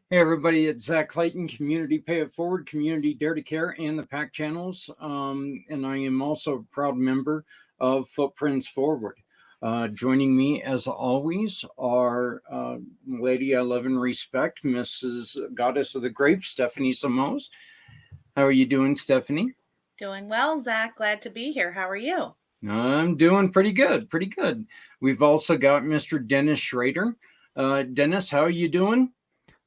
Hey everybody, it's Zach Clayton, Community Pay It Forward, Community Dare to Care, and the PAC channels. And I am also a proud member of Footprints Forward. Joining me, as always, are lady I love and respect, Mrs. Goddess of the Grapes, Stephanie Simoes. How are you doing, Stephanie? Doing well, Zach. Glad to be here. How are you? I'm doing pretty good, pretty good. We've also got Mr. Dennis Schrader. Dennis, how are you doing?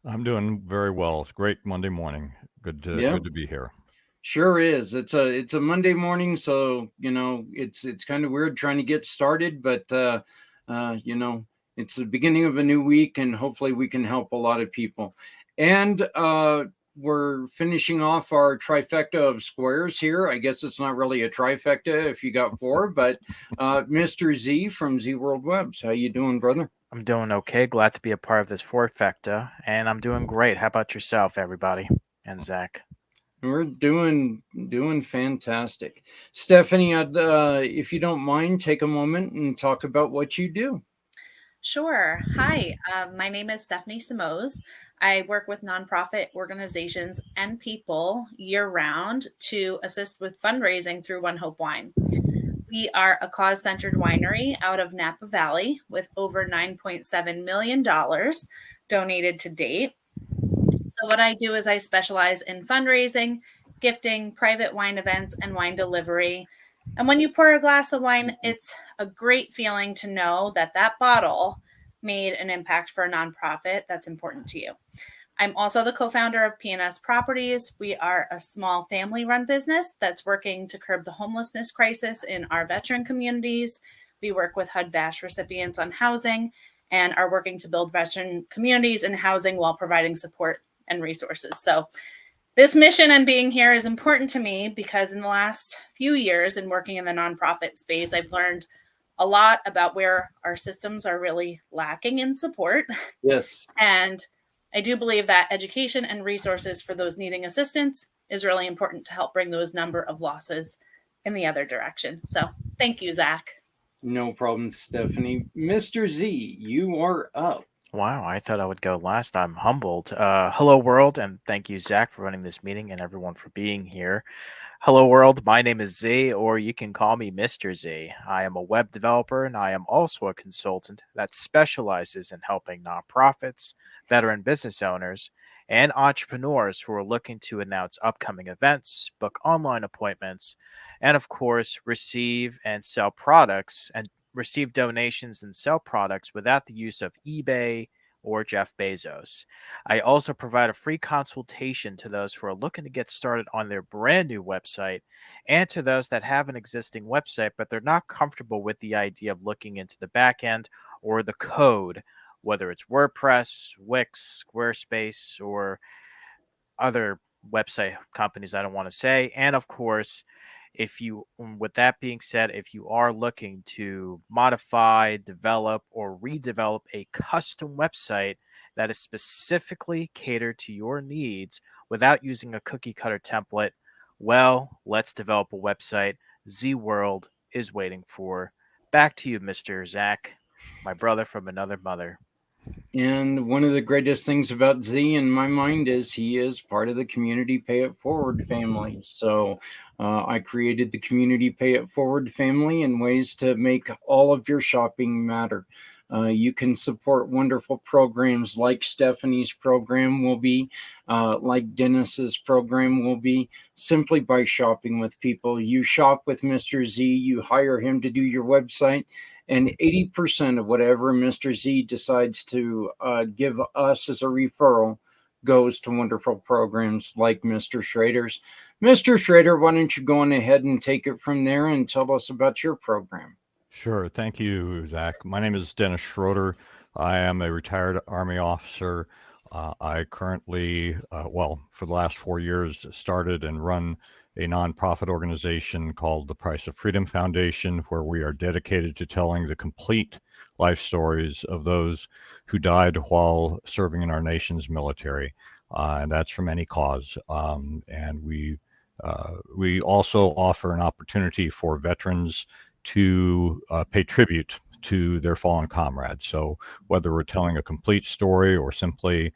I'm doing very well. It's great Monday morning. Good to be here. Sure is. It's a Monday morning, so it's kind of weird trying to get started, but it's the beginning of a new week, and hopefully we can help a lot of people. And we're finishing off our trifecta of squares here. I guess it's not really a trifecta if you got four, but Mr. Z from Z World Webs, how you doing, brother? I'm doing okay. Glad to be a part of this fourfecta, and I'm doing great. How about yourself, everybody? And Zach? We're doing fantastic. Stephanie, if you don't mind, take a moment and talk about what you do. Sure. Hi, my name is Stephanie Simoes. I work with nonprofit organizations and people year-round to assist with fundraising through One Hope Wine. We are a cause-centered winery out of Napa Valley with over $9.7 million donated to date. So what I do is I specialize in fundraising, gifting, private wine events, and wine delivery. And when you pour a glass of wine, it's a great feeling to know that that bottle made an impact for a nonprofit that's important to you. I'm also the co-founder of P&S Properties. We are a small family-run business that's working to curb the homelessness crisis in our veteran communities. We work with HUD-VASH recipients on housing and are working to build veteran communities and housing while providing support and resources. So this mission and being here is important to me because in the last few years in working in the nonprofit space, I've learned a lot about where our systems are really lacking in support. Yes. And I do believe that education and resources for those needing assistance is really important to help bring those number of losses in the other direction. So thank you, Zach. No problem, Stephanie. Mr. Z, you are up. Wow, I thought I would go last. I'm humbled. Hello, world, and thank you, Zach, for running this meeting and everyone for being here. Hello, world. My name is Z, or you can call me Mr. Z. I am a web developer, and I am also a consultant that specializes in helping nonprofits, veteran business owners, and entrepreneurs who are looking to announce upcoming events, book online appointments, and of course, receive and sell products and receive donations and sell products without the use of eBay or Jeff Bezos. I also provide a free consultation to those who are looking to get started on their brand new website and to those that have an existing website, but they're not comfortable with the idea of looking into the back end or the code, whether it's WordPress, Wix, Squarespace, or other website companies I don't want to say. And of course, with that being said, if you are looking to modify, develop, or redevelop a custom website that is specifically catered to your needs without using a cookie cutter template, well, let's develop a website Z World is waiting for. Back to you, Mr. Zach, my brother from another mother. And one of the greatest things about Z in my mind is he is part of the Community Pay It Forward family. So I created the Community Pay It Forward family in ways to make all of your shopping matter. You can support wonderful programs like Stephanie's program will be, like Dennis's program will be, simply by shopping with people. You shop with Mr. Z, you hire him to do your website, and 80% of whatever Mr. Z decides to give us as a referral goes to wonderful programs like Mr. Schrader's. Mr. Schrader, why don't you go on ahead and take it from there and tell us about your program? Sure. Thank you, Zach. My name is Dennis Schroeder. I am a retired Army officer. I currently, for the last 4 years, started and run a nonprofit organization called the Price of Freedom Foundation, where we are dedicated to telling the complete life stories of those who died while serving in our nation's military, and that's from any cause. And we also offer an opportunity for veterans to pay tribute to their fallen comrades. So whether we're telling a complete story or simply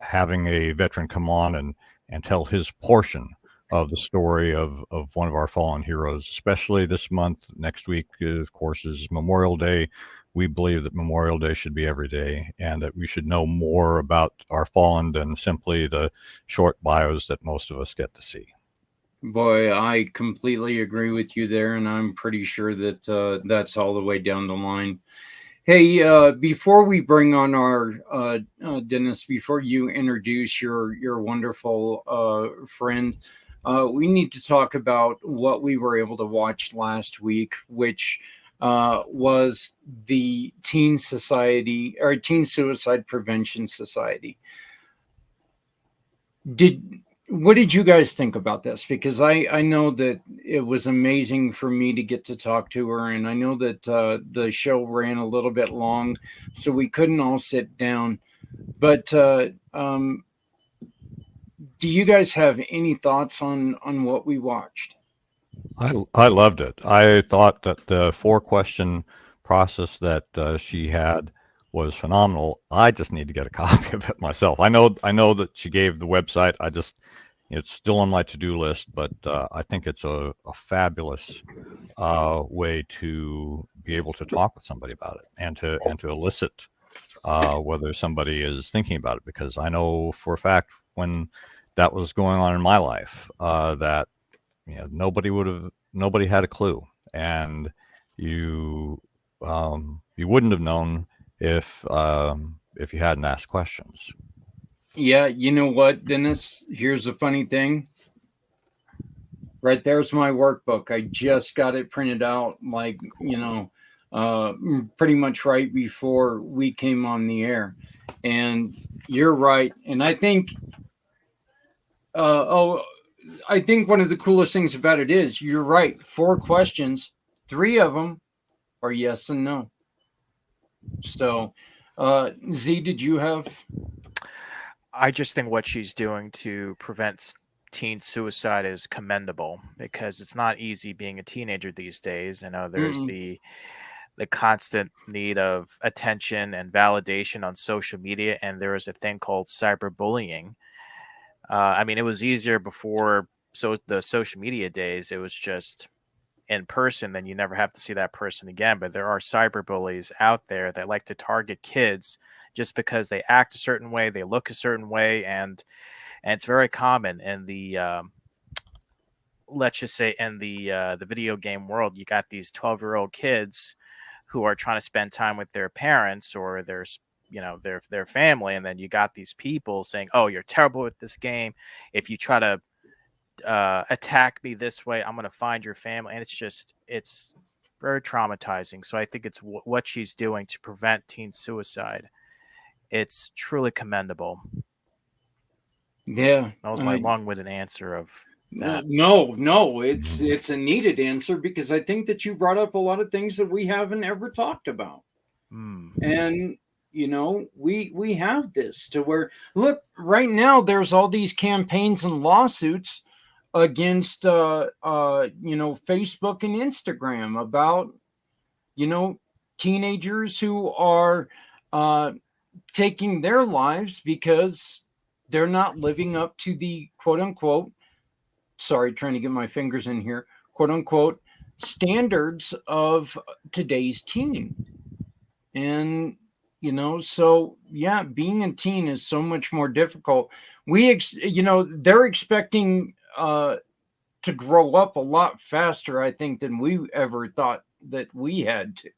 having a veteran come on and tell his portion of the story of one of our fallen heroes, especially this month. Next week, of course, is Memorial Day. We believe that Memorial Day should be every day, and that we should know more about our fallen than simply the short bios that most of us get to see. Boy, I completely agree with you there, and I'm pretty sure that that's all the way down the line. Hey, before we bring on our Dennis, before you introduce your wonderful friend, we need to talk about what we were able to watch last week, which was the Teen Society or Teen Suicide Prevention Society. What did you guys think about this? Because I know that it was amazing for me to get to talk to her, and I know that the show ran a little bit long, so we couldn't all sit down. But do you guys have any thoughts on what we watched? I loved it. I thought that the 4-question process that she had was phenomenal. I just need to get a copy of it myself. I know that she gave the website. It's still on my to-do list, but I think it's a fabulous way to be able to talk with somebody about it and to elicit whether somebody is thinking about it. Because I know for a fact when that was going on in my life, that nobody had a clue, and you wouldn't have known if you hadn't asked questions. Yeah, you know what, Dennis? Here's the funny thing. Right there's my workbook. I just got it printed out, pretty much right before we came on the air. And you're right. And I think, I think one of the coolest things about it is you're right. 4 questions, 3 of them are yes and no. So, Z, did you have? I just think what she's doing to prevent teen suicide is commendable, because it's not easy being a teenager these days. There's the constant need of attention and validation on social media, and there is a thing called cyberbullying. It was easier before the social media days. It was just in person, then you never have to see that person again. But there are cyberbullies out there that like to target kids just because they act a certain way, they look a certain way, and it's very common in the let's just say in the video game world. You got these 12-year-old kids who are trying to spend time with their parents or their family, and then you got these people saying, "Oh, you're terrible at this game. If you try to attack me this way, I'm going to find your family." And it's very traumatizing. So I think it's what she's doing to prevent teen suicide. It's truly commendable. Yeah, that was my long-winded answer of that. No, it's a needed answer, because I think that you brought up a lot of things that we haven't ever talked about. And we have this to where, look, right now there's all these campaigns and lawsuits against Facebook and Instagram about teenagers who are taking their lives because they're not living up to the quote unquote, trying to get my fingers in here, quote unquote, standards of today's teen. And so yeah, being a teen is so much more difficult. They're expecting to grow up a lot faster, I think, than we ever thought that we had to.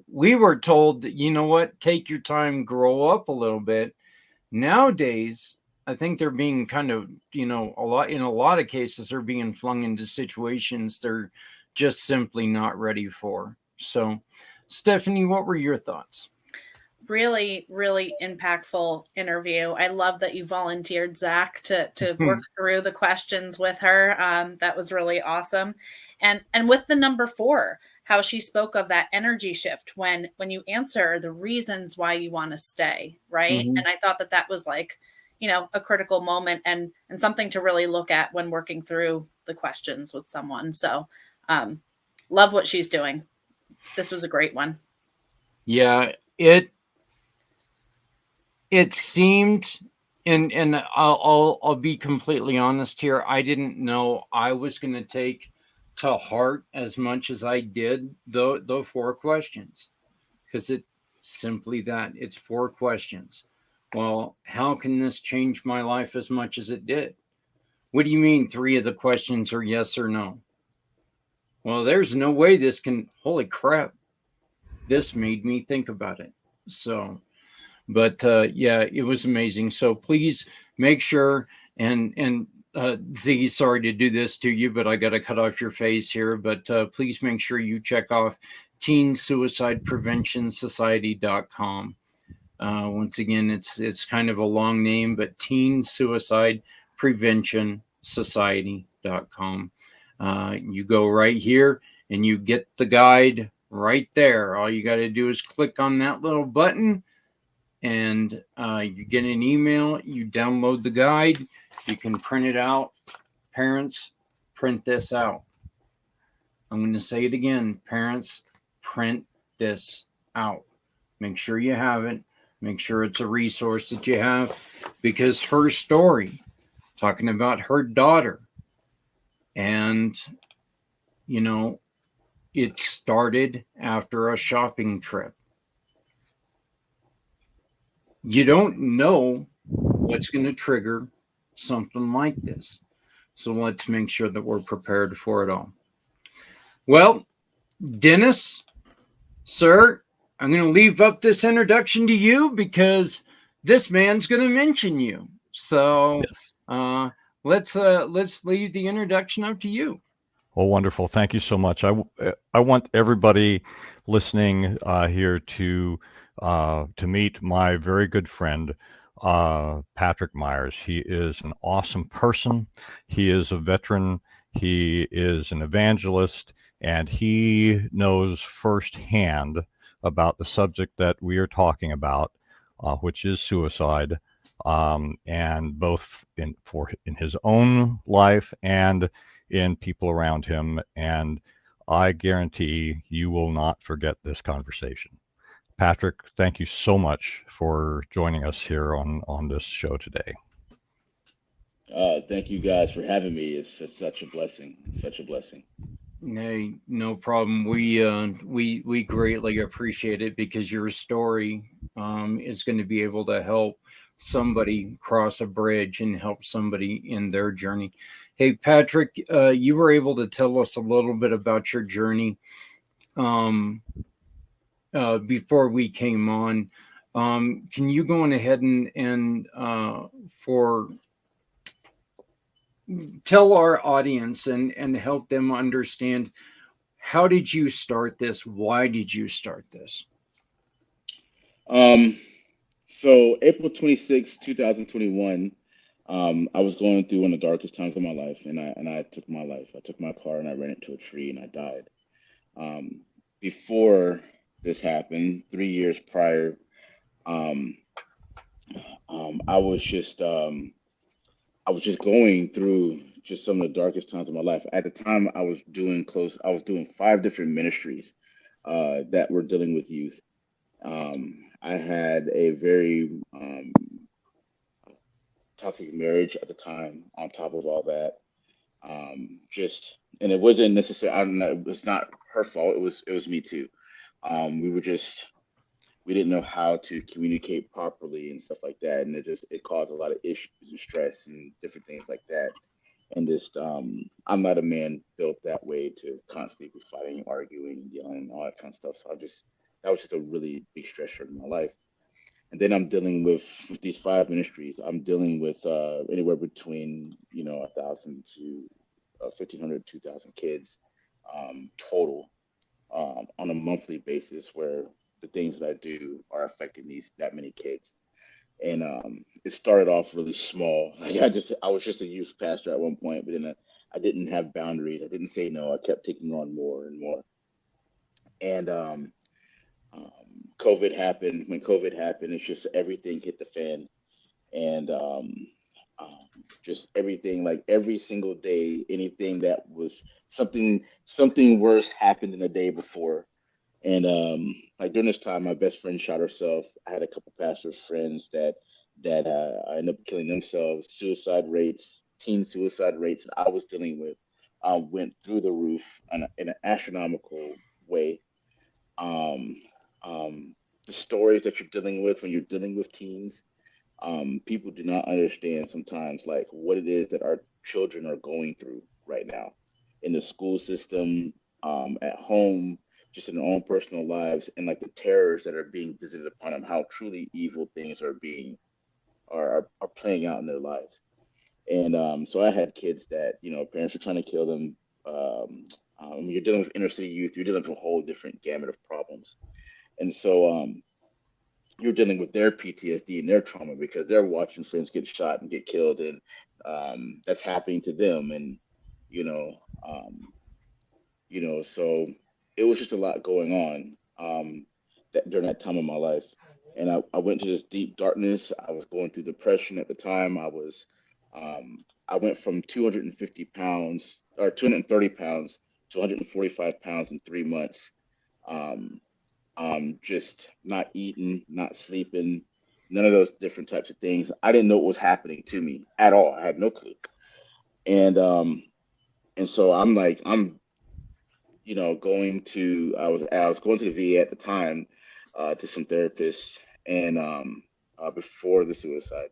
We were told that, take your time, grow up a little bit. Nowadays, I think they're being kind of, in a lot of cases, they're being flung into situations they're just simply not ready for. So, Stephanie, what were your thoughts? really, really impactful interview. I love that you volunteered, Zach, to work through the questions with her. That was really awesome. And with the number 4, how she spoke of that energy shift when you answer the reasons why you want to stay, right? Mhm. And I thought that that was like, a critical moment and something to really look at when working through the questions with someone. So, love what she's doing. This was a great one. Yeah, it seemed, and I'll be completely honest here. I didn't know I was going to take to heart as much as I did the 4 questions, because it's simply that it's 4 questions. Well, how can this change my life as much as it did? What do you mean 3 of the questions are yes or no? Well, there's no way this can. Holy crap! This made me think about it. So, but yeah, it was amazing. So please make sure, and Z, sorry to do this to you, but I got to cut off your face here. But please make sure you check off teensuicidepreventionsociety.com. Once again, it's kind of a long name, but teensuicidepreventionsociety.com. You go right here and you get the guide right there. All you got to do is click on that little button, and you get an email. You download the guide. You can print it out. Parents, print this out. I'm going to say it again. Parents, print this out. Make sure you have it. Make sure it's a resource that you have, because her story, talking about her daughter, and it started after a shopping trip. You don't know what's going to trigger something like this. So let's make sure that we're prepared for it all. Well, Dennis, sir, I'm going to leave up this introduction to you because this man's going to mention you. So Yes. let's leave the introduction up to you. Well, wonderful. Thank you so much. I want everybody listening here to meet my very good friend, Patrick Myers. He is an awesome person. He is a veteran. He is an evangelist, and he knows firsthand about the subject that we are talking about, which is suicide, and both in his own life and in people around him. And I guarantee you will not forget this conversation. Patrick, thank you so much for joining us here on this show today. Thank you guys for having me. It's such a blessing. Such a blessing. Hey, no problem. We greatly appreciate it, because your story is going to be able to help somebody cross a bridge and help somebody in their journey. Hey, Patrick, you were able to tell us a little bit about your journey before we came on. Can you go on ahead and for tell our audience and help them understand, how did you start this? Why did you start this? So April 26, 2021, I was going through one of the darkest times of my life, and I took my life. I took my car and I ran into a tree and I died. Um, Before this happened, 3 years prior, um, I was just going through just some of the darkest times of my life. At the time, I was doing 5 different ministries that were dealing with youth. I had a very toxic marriage at the time. On top of all that, and it wasn't necessarily. I don't know. It was not her fault. It was me too. We were just we didn't know how to communicate properly and stuff like that, and it caused a lot of issues and stress and different things like that. And just I'm not a man built that way to constantly be fighting, arguing, yelling, and all that kind of stuff. So that was just a really big stressor in my life. And then I'm dealing with these 5 ministries. I'm dealing with anywhere between 1,000 to 1,500, 2,000 kids total on a monthly basis, where the things that I do are affecting that many kids. And it started off really small. Like I was just a youth pastor at one point, but then I didn't have boundaries. I didn't say no. I kept taking on more and more. And um, COVID happened. When COVID happened, it's just everything hit the fan, and um, just everything, like every single day, anything that was something worse happened in the day before. And like during this time, my best friend shot herself. I had a couple pastor friends that ended up killing themselves. Suicide rates, teen suicide rates that I was dealing with went through the roof in an astronomical way. Um, the stories that you're dealing with when you're dealing with teens, people do not understand sometimes like what it is that our children are going through right now in the school system, at home, just in their own personal lives, and like the terrors that are being visited upon them, how truly evil things are being are playing out in their lives. And so I had kids that parents are trying to kill them. When you're dealing with inner city youth, you're dealing with a whole different gamut of problems. And so you're dealing with their PTSD and their trauma because they're watching friends get shot and get killed, and that's happening to them. And you know, um, so it was just a lot going on during that time of my life. And I went to this deep darkness. I was going through depression at the time. I went from 250 pounds or 230 pounds to 145 pounds in 3 months. Um, just not eating, not sleeping, none of those different types of things. I didn't know what was happening to me at all. I had no clue. And so I'm going to I was going to the VA at the time, to some therapists, and before the suicide,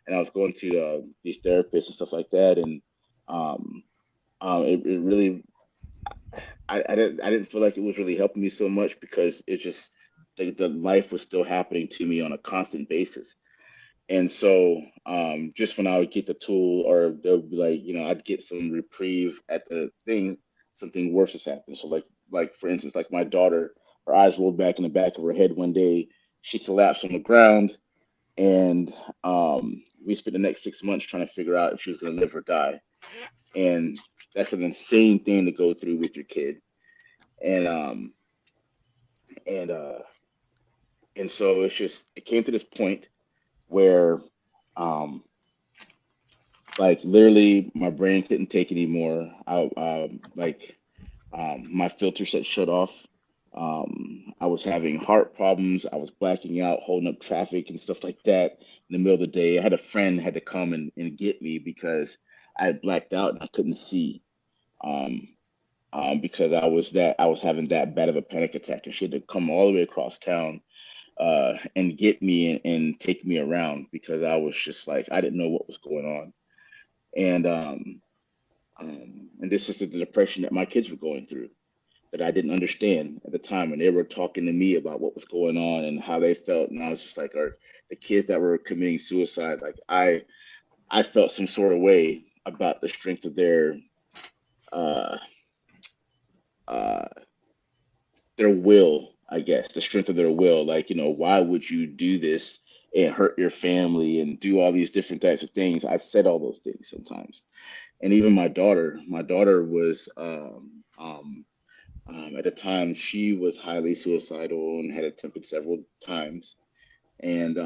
and I was going to these therapists and stuff like that, and um, it really I didn't feel like it was really helping me so much because it just the life was still happening to me on a constant basis. And so just when I would get the tool, or they'll be like, I'd get some reprieve at the thing, something worse has happened. So like for instance, like my daughter, her eyes rolled back in the back of her head one day. She collapsed on the ground, and we spent the next 6 months trying to figure out if she was going to live or die. And that's an insane thing to go through with your kid. And and uh and so it came to this point where um like literally my brain couldn't take anymore. My filter set shut off. I was having heart problems. I was blacking out, holding up traffic and stuff like that in the middle of the day. I had a friend had to come and get me because I had blacked out and I couldn't see. Um, because I was having that bad of a panic attack, and she had to come all the way across town and get me and take me around because I was just like I didn't know what was going on. And and this is the depression that my kids were going through that I didn't understand at the time, and they were talking to me about what was going on and how they felt, and I was just like, are the kids that were committing suicide, like I felt some sort of way about the strength of uh uh their will, I guess, the strength of their will. Like, why would you do this and hurt your family and do all these different types of things? I've said all those things sometimes. And even my daughter was, at the time, she was highly suicidal and had attempted several times. And,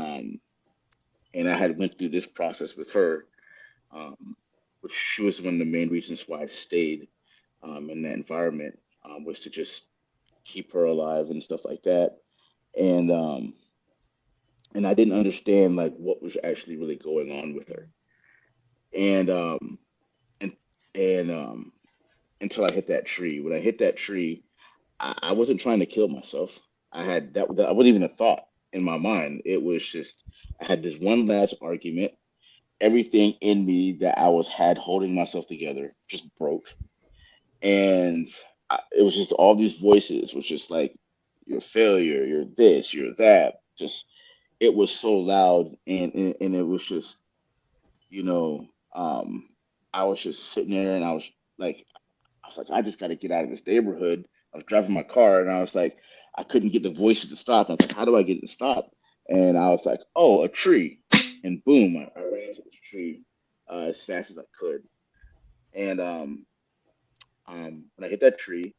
and I had went through this process with her, um, which she was one of the main reasons why I stayed in that environment, was to just keep her alive and stuff like that. And and I didn't understand like what was actually really going on with her. And and and until I hit that tree. When I hit that tree, I wasn't trying to kill myself. I had that I wasn't even a thought in my mind. It was just I had this one last argument. Everything in me that I was had holding myself together just broke, and it was just all these voices was just like, you're a failure, you're this, you're that. Just it was so loud, and it was just, you know, um, I was just sitting there, and I was like, I just got to get out of this neighborhood. I was driving my car, and I was like, I couldn't get the voices to stop. I was like, how do I get it to stop? And I was like, oh, a tree. And boom, I ran to this tree as fast as I could. And when I hit that tree,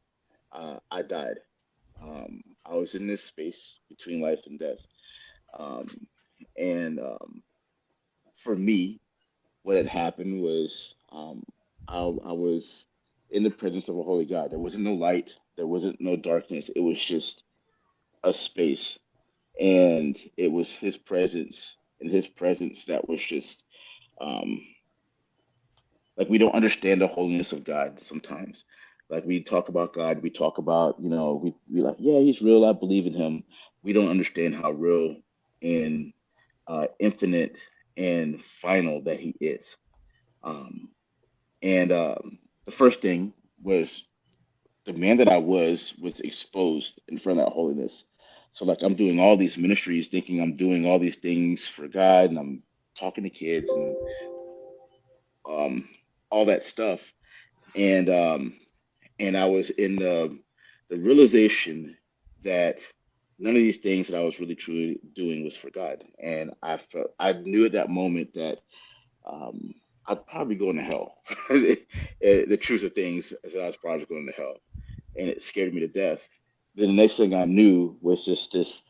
I died. I was in this space between life and death. Um, and for me, what had happened was I was in the presence of a holy God. There wasn't no light, there wasn't no darkness. It was just a space, and it was His presence, and His presence that was just um, like we don't understand the holiness of God sometimes. Like we talk about God, we talk about we like yeah He's real. I believe in Him. We don't understand how real and infinite and final that He is. Um, And the first thing was the man that I was exposed in front of that holiness. So like I'm doing all these ministries, thinking I'm doing all these things for God, and I'm talking to kids and um, all that stuff. And I was in the realization that none of these things that I was really truly doing was for God. And I knew at that moment that um, I'd probably go into hell. The truth of things is that I was probably going to hell, and it scared me to death. Then the next thing I knew was just this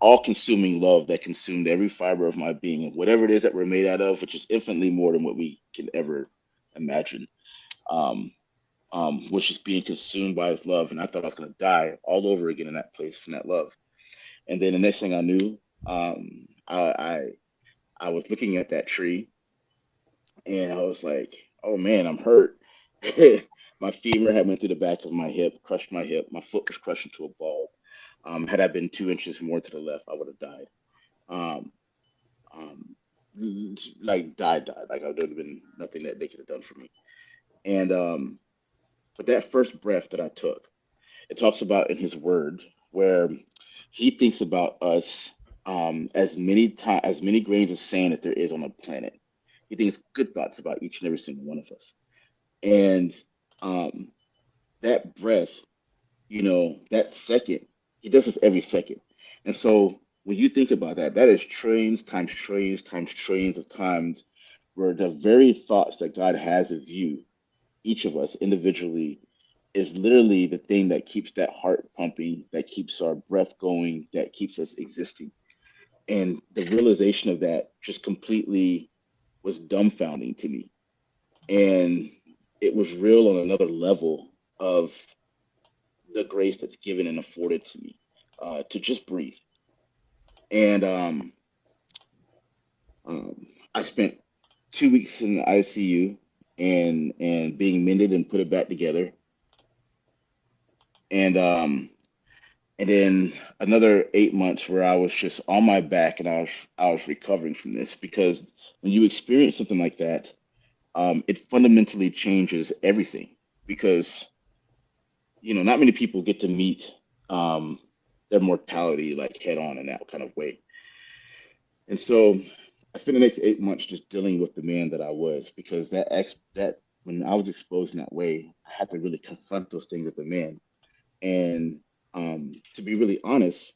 all-consuming love that consumed every fiber of my being, whatever it is that we're made out of, which is infinitely more than what we can ever imagine. Um, was just being consumed by His love, and I thought I was going to die all over again in that place from that love. And then the next thing I knew, I was looking at that tree and I was like, "Oh man, I'm hurt." My femur had went through the back of my hip, crushed my hip. My foot was crushed into a ball. Had I been 2 inches more to the left, I would have died. Um, um, like died. Like I would have been nothing that they could have done for me. And but that first breath that I took, it talks about in His Word where He thinks about us as many grains of sand as there is on the planet. He thinks good thoughts about each and every single one of us. And um, that breath, that second, He does this every second. And so when you think about that, that is trains times trains times trains of times where the very thoughts that God has of you, each of us individually, is literally the thing that keeps that heart pumping, that keeps our breath going, that keeps us existing. And the realization of that just completely was dumbfounding to me. And it was real on another level of the grace that's given and afforded to me to just breathe. And I spent 2 weeks in the ICU and being mended and put it back together. And then another 8 months where I was just on my back and I was recovering from this because when you experience something like that, it fundamentally changes everything because not many people get to meet um, their mortality like head on in that kind of way. And so I spent the next 8 months just dealing with the man that I was because that when I was exposed in that way, I had to really confront those things as a man. And to be really honest,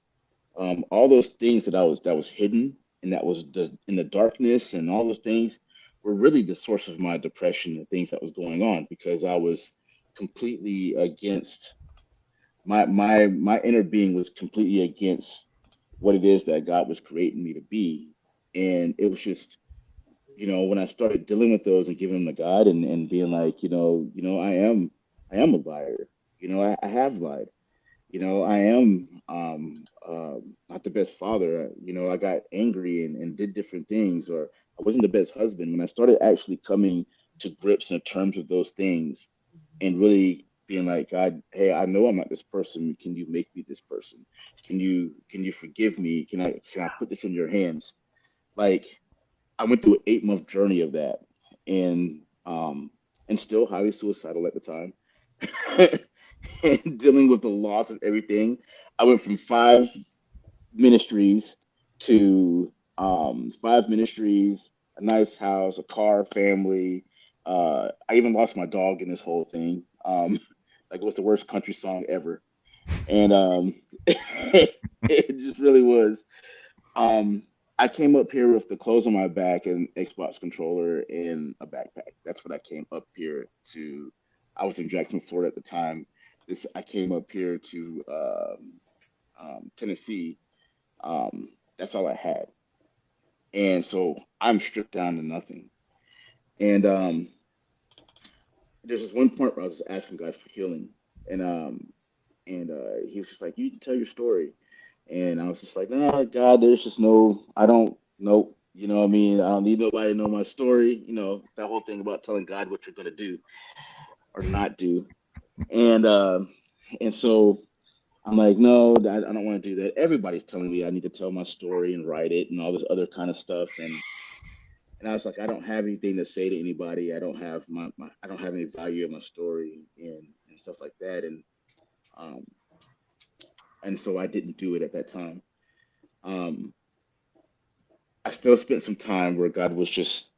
all those things that was hidden and that was in the darkness and all those things were really the source of my depression and things that was going on because I was completely against my inner being was completely against what it is that God was creating me to be. And it was just, when I started dealing with those and giving them to God and being like, I am a liar. I have lied. I am not the best father. I got angry and did different things, or I wasn't the best husband. When I started actually coming to grips in terms of those things and really being like, God, hey, I know I'm not this person. Can you make me this person? Can you forgive me? Can I put this in your hands? Like I went through an 8 month journey of that, and and still highly suicidal at the time, and dealing with the loss of everything. I went from ministries five ministries, a nice house, a car, family. I even lost my dog in this whole thing. Like it was the worst country song ever. And it just really was. Um, I came up here with the clothes on my back and Xbox controller and a backpack. That's what I came up here to. I was in Jackson, Florida at the time. This I came up here to Tennessee. That's all I had, and so I'm stripped down to nothing. And there's this one point where I was just asking God for healing, and he was just like, "You can tell your story," and I was just like, "No, God, there's just no, I don't know, you know what I mean? I don't need nobody to know my story, you know, that whole thing about telling God what you're gonna do or not do." And so I'm like, no, I don't want to do that. Everybody's telling me I need to tell my story and write it and all this other kind of stuff, and I was like, I don't have anything to say to anybody. I don't have I don't have any value in my story and stuff like that, um, and so I didn't do it at that time. Um, I still spent some time where God was just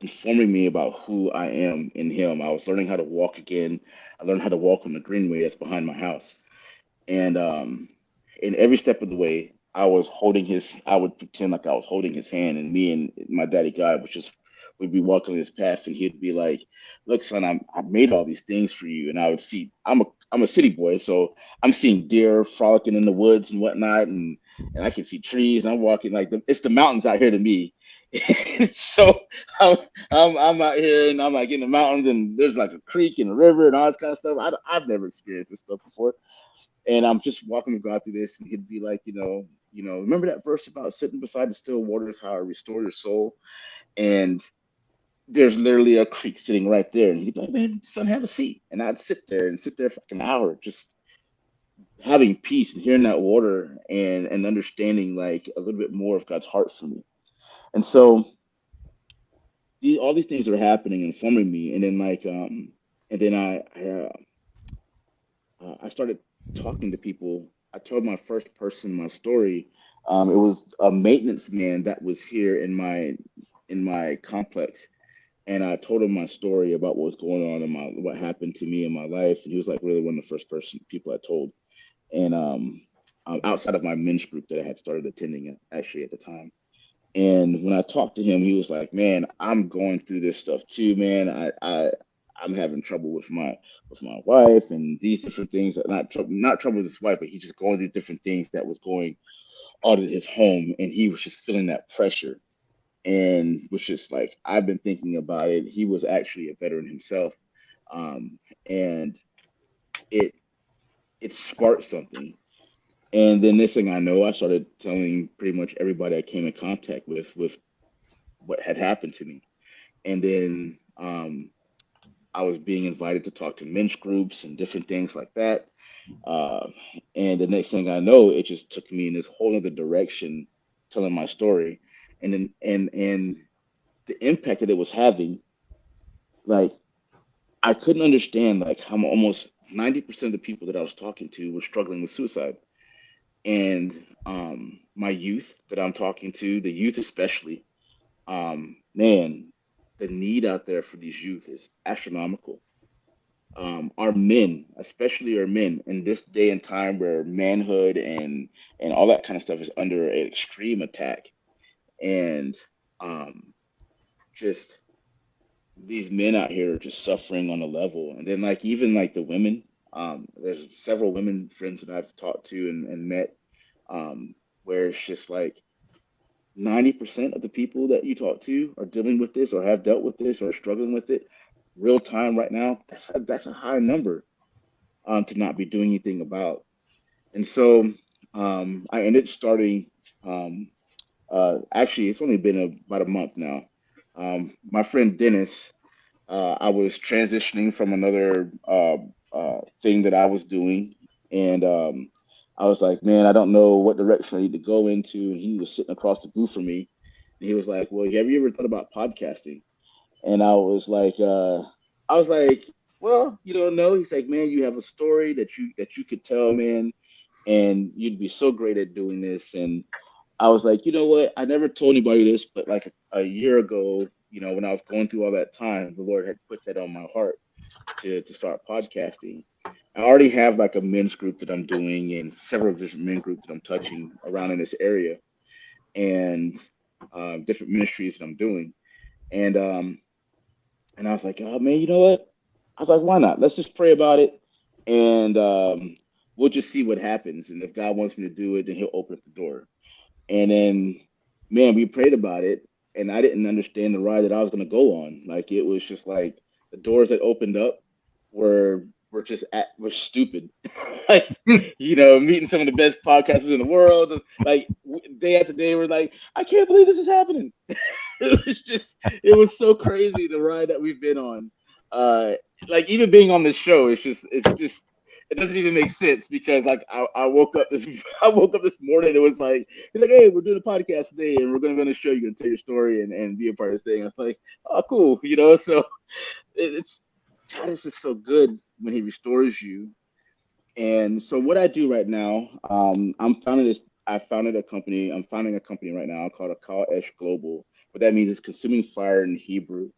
informing me about who I am in Him. I was learning how to walk again. I learned how to walk on the greenway that's behind my house. And in every step of the way, I would pretend like I was holding his hand, and me and my daddy God would just, we'd be walking his path, and he'd be like, "Look, son, I've made all these things for you." And I would see, I'm a city boy, so I'm seeing deer frolicking in the woods and whatnot, and I can see trees, and I'm walking like it's the mountains out here to me. So I'm, I'm out here, and I'm like in the mountains, and there's like a creek and a river and all this kind of stuff. I've never experienced this stuff before, and I'm just walking with God through this, and he'd be like, remember that verse about sitting beside the still waters, how I restore your soul? And there's literally a creek sitting right there, and he'd be like, man, son, have a seat. And I'd sit there for like an hour, just having peace and hearing that water and understanding like a little bit more of God's heart for me. And so all these things are happening and forming me, and then and then I started talking to people. I told my first person my story. It was a maintenance man that was here in my complex, and I told him my story about what was going on in my what happened to me in my life. And he was like really one of the first people I told. And outside of my men's group that I had started attending actually at the time. And when I talked to him, he was like, "Man, I'm going through this stuff too, man. I'm having trouble with my wife and these different things. Not trouble with his wife, but he's just going through different things that was going on in his home, and he was just feeling that pressure, and was just like, I've been thinking about it. He was actually a veteran himself, and it it sparked something. And then this thing I know, I started telling pretty much everybody I came in contact with what had happened to me. And then I was being invited to talk to men's groups and different things like that. Uh, and the next thing I know, it just took me in this whole other direction, telling my story, and then and the impact that it was having. Like I couldn't understand like how almost 90% of the people that I was talking to were struggling with suicide, and my youth that I'm talking to, the youth especially, man, the need out there for these youth is astronomical. Our men, especially our men, in this day and time where manhood and all that kind of stuff is under an extreme attack, and um, just these men out here are just suffering on a level. And then like even like the women, there's several women friends that I've talked to and met, where it's just like 90% of the people that you talk to are dealing with this or have dealt with this or are struggling with it real time right now. That's a high number, to not be doing anything about. And so I ended starting, actually, it's only been about a month now. My friend Dennis, I was transitioning from another thing that I was doing. And I was like, man, I don't know what direction I need to go into. And he was sitting across the booth from me. And he was like, well, have you ever thought about podcasting? And I was like, well, you don't know. He's like, man, you have a story that you could tell, man, and you'd be so great at doing this. And I was like, you know what? I never told anybody this, but like a year ago, when I was going through all that time, the Lord had put that on my heart to start podcasting. I already have like a men's group that I'm doing and several different men groups that I'm touching around in this area, and different ministries that I'm doing. And and I was like, oh man, you know what? I was like, why not? Let's just pray about it, and we'll just see what happens. And if God wants me to do it, then He'll open up the door. And then, man, we prayed about it, and I didn't understand the ride that I was going to go on. Like it was just like the doors that opened up were stupid. Like, meeting some of the best podcasters in the world, like day after day, we're like, I can't believe this is happening. It was so crazy the ride that we've been on. Uh, like even being on this show, it's just it doesn't even make sense because like I woke up this I woke up this morning. It was like he's like, hey, we're doing a podcast today, and we're gonna be on the show. You're gonna tell your story and be a part of this thing. I was like, oh, cool, So it's God is just so good when He restores you. And so what I do right now, I founded a company. I'm founding a company right now called a Call Esh Global. What that means is consuming fire in Hebrew,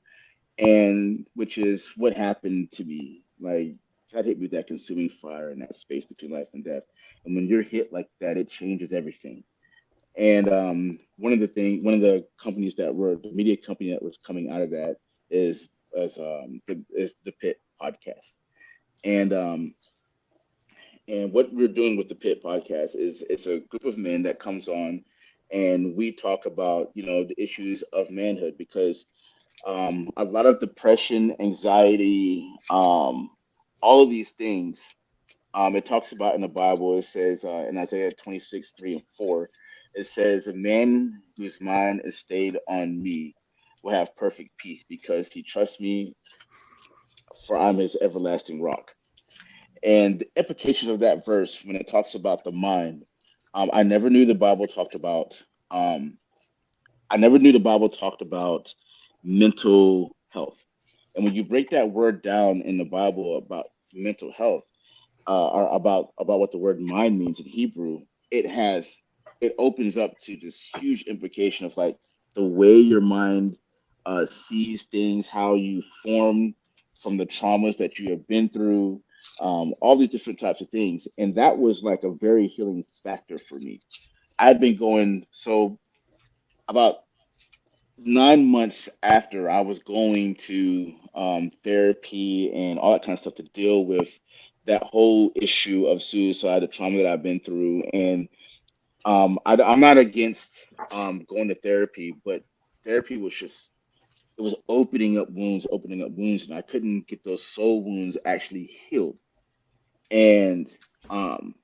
and which is what happened to me. Like God hit me with that consuming fire in that space between life and death. And when you're hit like that, it changes everything. And one of the companies the media company that was coming out of that is the Pit podcast. And and what we're doing with the Pit podcast is it's a group of men that comes on, and we talk about the issues of manhood because a lot of depression, anxiety, all of these things. It talks about in the Bible. It says in Isaiah 26:3 and 4, it says, "A man whose mind is stayed on me will have perfect peace because he trusts me, for I'm his everlasting rock." And the implications of that verse when it talks about the mind, I never knew the Bible talked about. Um, I never knew the Bible talked about mental health. And when you break that word down in the Bible about mental health, or about what the word mind means in Hebrew, it opens up to this huge implication of like the way your mind sees things, how you form from the traumas that you have been through, all these different types of things, and that was like a very healing factor for me. I've been going so about 9 months after I was going to therapy and all that kind of stuff to deal with that whole issue of suicide, the trauma that I've been through. And I'm not against going to therapy, but therapy was just, it was opening up wounds, and I couldn't get those soul wounds actually healed. And um,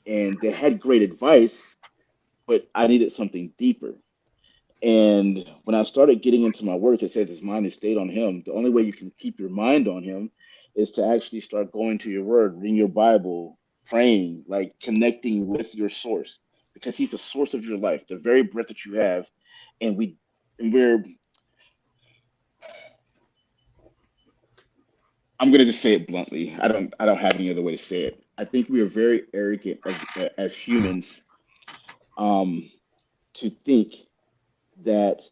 and they had great advice, but I needed something deeper. And when I started getting into my work, it said his mind is stayed on him. The only way you can keep your mind on him is to actually start going to your word, reading your Bible, praying, like connecting with your source, because he's the source of your life, the very breath that you have. And we're I'm gonna just say it bluntly. I don't have any other way to say it. I think we are very arrogant as humans, um, to think that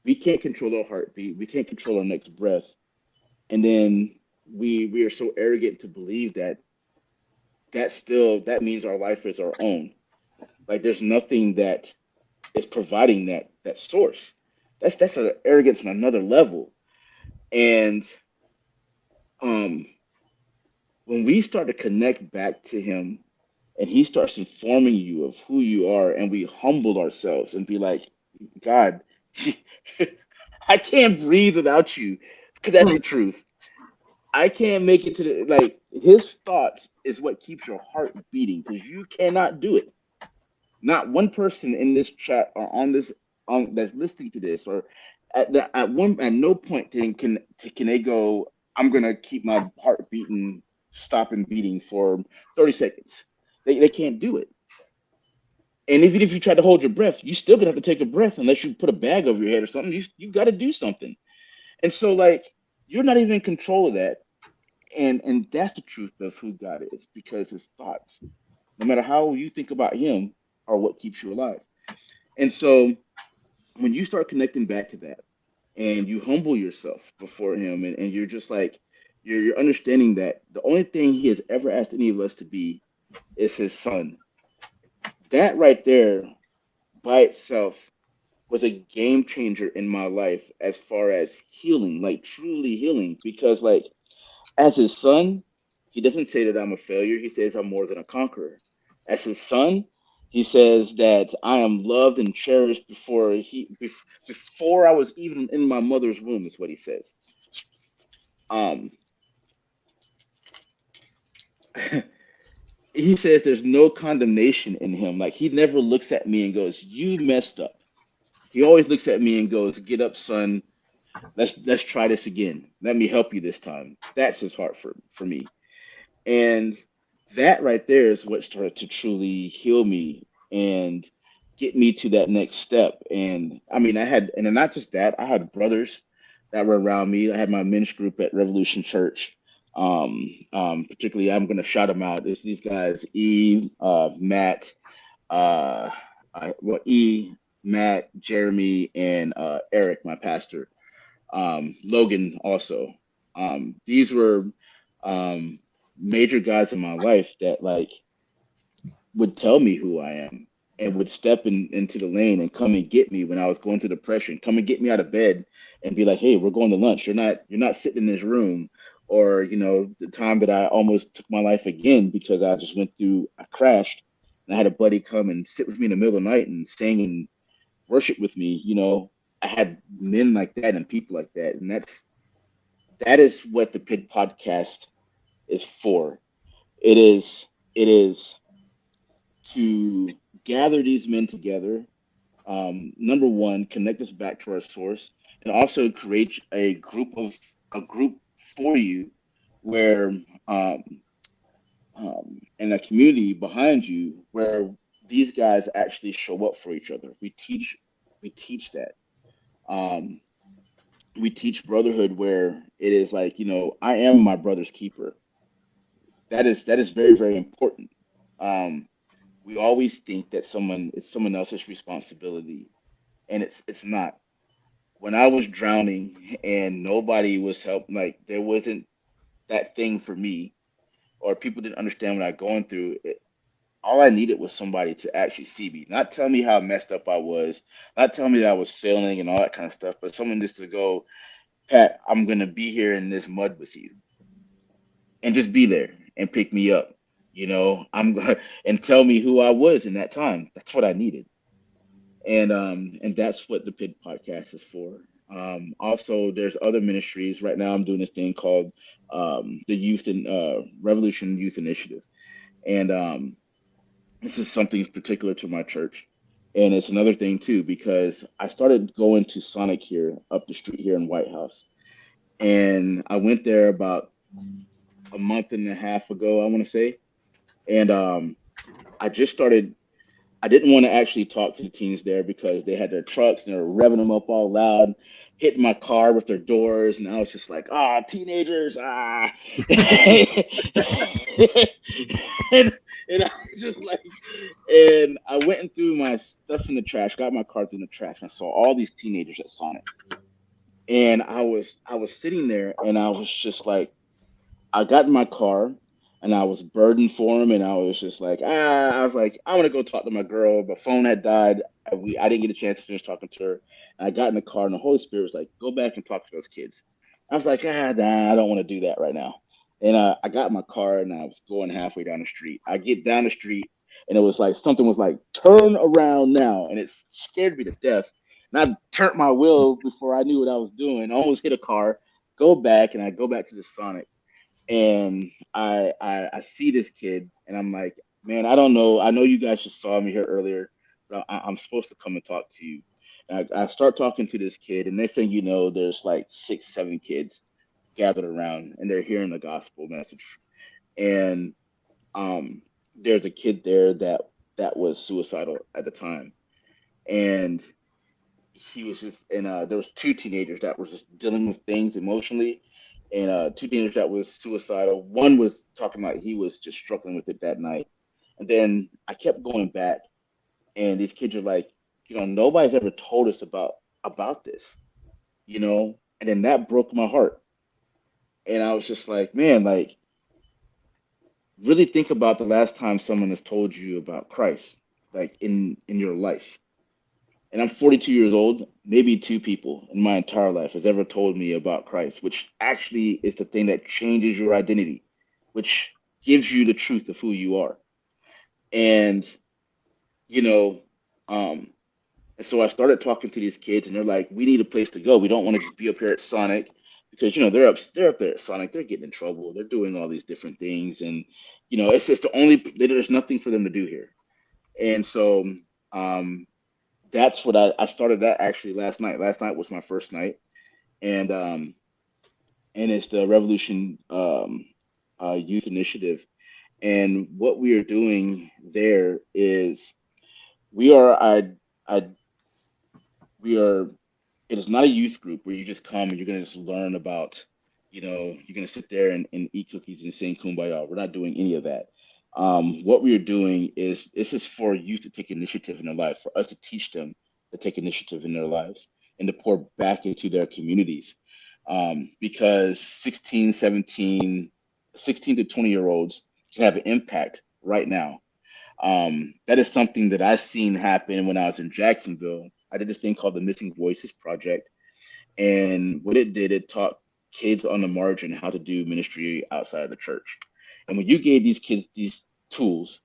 we can't control our heartbeat, we can't control our next breath, and then we are so arrogant to believe that that means our life is our own. Like there's nothing that is providing that source. That's an arrogance on another level. And um when we start to connect back to him and he starts informing you of who you are, and we humble ourselves and be like, God, I can't breathe without you, because that's the truth. I can't make it to the, like, his thoughts is what keeps your heart beating, because you cannot do it. Not one person in this chat or on this on that's listening to this, or at no point can they go, I'm gonna keep my heart beating, stopping beating for 30 seconds. They can't do it. And even if you try to hold your breath, you still gonna have to take a breath unless you put a bag over your head or something. You got to do something. And so like you're not even in control of that. And that's the truth of who God is, because his thoughts, no matter how you think about him, are what keeps you alive. And so when you start connecting back to that and you humble yourself before him, and you're just like you're understanding that the only thing he has ever asked any of us to be is his son. That right there by itself was a game changer in my life as far as healing, like truly healing. Because, like, as his son, he doesn't say that I'm a failure. He says I'm more than a conqueror. As his son, he says that I am loved and cherished before I was even in my mother's womb. Is what he says. Um, he says there's no condemnation in him. Like, he never looks at me and goes, "You messed up." He always looks at me and goes, "Get up, son. Let's try this again. Let me help you this time." That's his heart for me. And that right there is what started to truly heal me and get me to that next step. And I mean, and then not just that, I had brothers that were around me. I had my men's group at Revolution Church. Particularly, I'm going to shout them out. It's these guys, Matt, uh, Matt, Jeremy, and Eric, my pastor. Logan also. These were um, major guys in my life that, like, would tell me who I am and would step into the lane and come and get me when I was going through depression, come and get me out of bed and be like, "Hey, we're going to lunch. You're not sitting in this room." Or, the time that I almost took my life again because I crashed, and I had a buddy come and sit with me in the middle of the night and sing and worship with me. I had men like that and people like that. And that is what the Pit Podcast is for. It is to gather these men together. Number one, connect us back to our source, and also create a group for you where um, and a community behind you where these guys actually show up for each other. We teach that. Um, we teach brotherhood where it is like, I am my brother's keeper. That is very, very important. Um, we always think that it's someone else's responsibility, and it's not. When I was drowning and nobody was helping, like, there wasn't that thing for me, or people didn't understand what I was going through. All I needed was somebody to actually see me, not tell me how messed up I was, not tell me that I was failing and all that kind of stuff, but someone just to go, "Pat, I'm gonna be here in this mud with you," and just be there and pick me up. I'm going and tell me who I was in that time. That's what I needed, and that's what the Pit Podcast is for. Also, there's other ministries. Right now, I'm doing this thing called the Youth and Revolution Youth Initiative, and this is something particular to my church. And it's another thing too, because I started going to Sonic here up the street here in White House. And I went there about a month and a half ago, I want to say. And I just started, I didn't want to actually talk to the teens there because they had their trucks and they were revving them up all loud, hitting my car with their doors. And I was just like, teenagers, ah. and, and I just like, and I went and threw my stuff in the trash, got my car through the trash, and I saw all these teenagers at Sonic. And I was sitting there and I was just like, I got in my car and I was burdened for him, and I was just like, I was like, I want to go talk to my girl. My phone had died. I didn't get a chance to finish talking to her. And I got in the car, and the Holy Spirit was like, go back and talk to those kids. I was like, nah, I don't want to do that right now. And I got in my car, and I was going halfway down the street. I get down the street, and it was like something was like, turn around now, and it scared me to death. And I turned my wheel before I knew what I was doing. I almost hit a car. Go back, and I go back to the Sonic, and I see this kid, and I'm like, man, I don't know. I know you guys just saw me here earlier, but I'm supposed to come and talk to you. And I start talking to this kid, and next thing you know, there's like 6, 7 kids gathered around, and they're hearing the gospel message. And there's a kid there that was suicidal at the time, and he was just, and there was 2 teenagers that were just dealing with things emotionally, and 2 teenagers that was suicidal. One was talking about he was just struggling with it that night. And then I kept going back, and these kids are like, nobody's ever told us about this, and then that broke my heart. And I was just like, man, like really think about the last time someone has told you about Christ, like in your life. And I'm 42 years old. Maybe two people in my entire life has ever told me about Christ, which actually is the thing that changes your identity, which gives you the truth of who you are. And you know, um, and so I started talking to these kids, and they're like, "We need a place to go. We don't want to just be up here at Sonic because they're up there at Sonic. They're getting in trouble. They're doing all these different things, and it's just there's nothing for them to do here." And so um, that's what I started that actually last night. Last night was my first night, and it's the Revolution Youth Initiative. And what we are doing there is we are I we are it is not a youth group where you just come and you're going to just learn about, you're going to sit there and eat cookies and sing kumbaya. We're not doing any of that. What we are doing is this is for youth to take initiative in their life, for us to teach them to take initiative in their lives and to pour back into their communities. Because 16, 17, 16 to 20-year-olds can have an impact right now. That is something that I seen happen when I was in Jacksonville. I did this thing called the Missing Voices Project. And what it did, it taught kids on the margin how to do ministry outside of the church. And when you gave these kids these tools,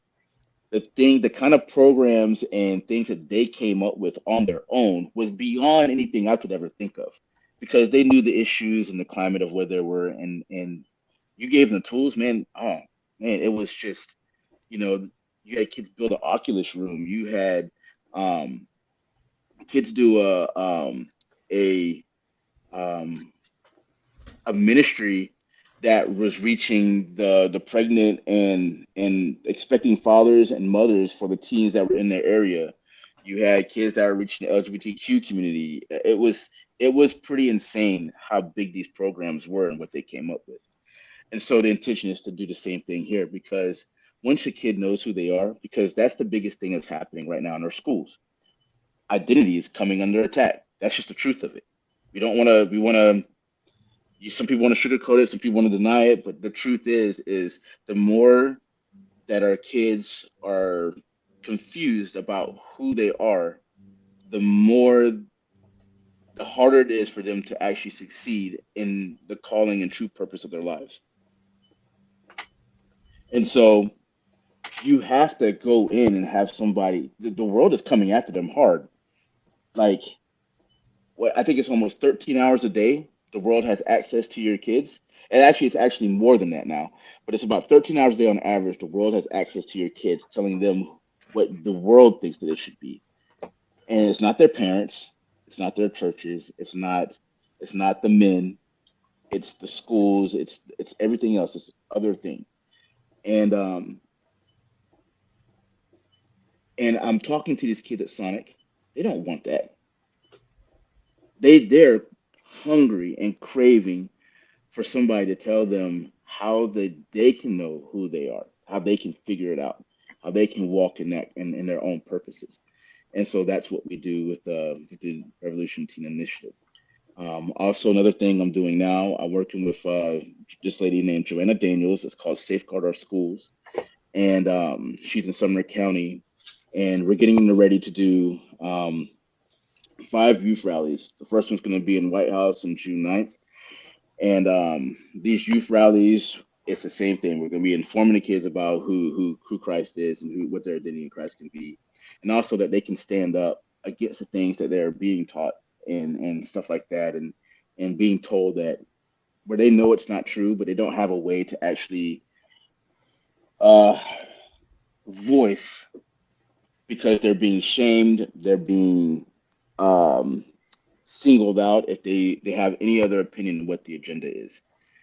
the kind of programs and things that they came up with on their own was beyond anything I could ever think of, because they knew the issues and the climate of where they were. And you gave them the tools, man. Oh, man, it was just, you know, you had kids build an Oculus room. You had um, kids do a um, a ministry that was reaching the pregnant and expecting fathers and mothers for the teens that were in their area. You had kids that were reaching the LGBTQ community. It was pretty insane how big these programs were and what they came up with. And so the intention is to do the same thing here, because once your kid knows who they are, because that's the biggest thing that's happening right now in our schools. Identity is coming under attack. That's just the truth of it. We want to, some people want to sugarcoat it, some people want to deny it, but the truth is the more that our kids are confused about who they are, the more, the harder it is for them to actually succeed in the calling and true purpose of their lives. And so you have to go in and have somebody, the world is coming after them hard. Like, what I think it's almost 13 hours a day the world has access to your kids. And actually, it's actually more than that now, but it's about 13 hours a day on average. The world has access to your kids, telling them what the world thinks that it should be. And it's not their parents, it's not their churches, it's not the men, it's the schools, it's everything else, it's other thing. And and I'm talking to these kids at Sonic. They don't want that. They're hungry and craving for somebody to tell them how they can know who they are, how they can figure it out, how they can walk in that in their own purposes. And so that's what we do with the Revolution Teen Initiative. Also, another thing I'm doing now, I'm working with this lady named Joanna Daniels. It's called Safeguard Our Schools, and she's in Sumner County, and we're getting ready to do 5 youth rallies. The first one's going to be in White House on June 9th. And these youth rallies, it's the same thing. We're going to be informing the kids about who Christ is and what their identity in Christ can be, and also that they can stand up against the things that they're being taught and stuff like that, and being told that where they know it's not true, but they don't have a way to actually voice, because they're being shamed, they're being singled out if they have any other opinion of what the agenda is.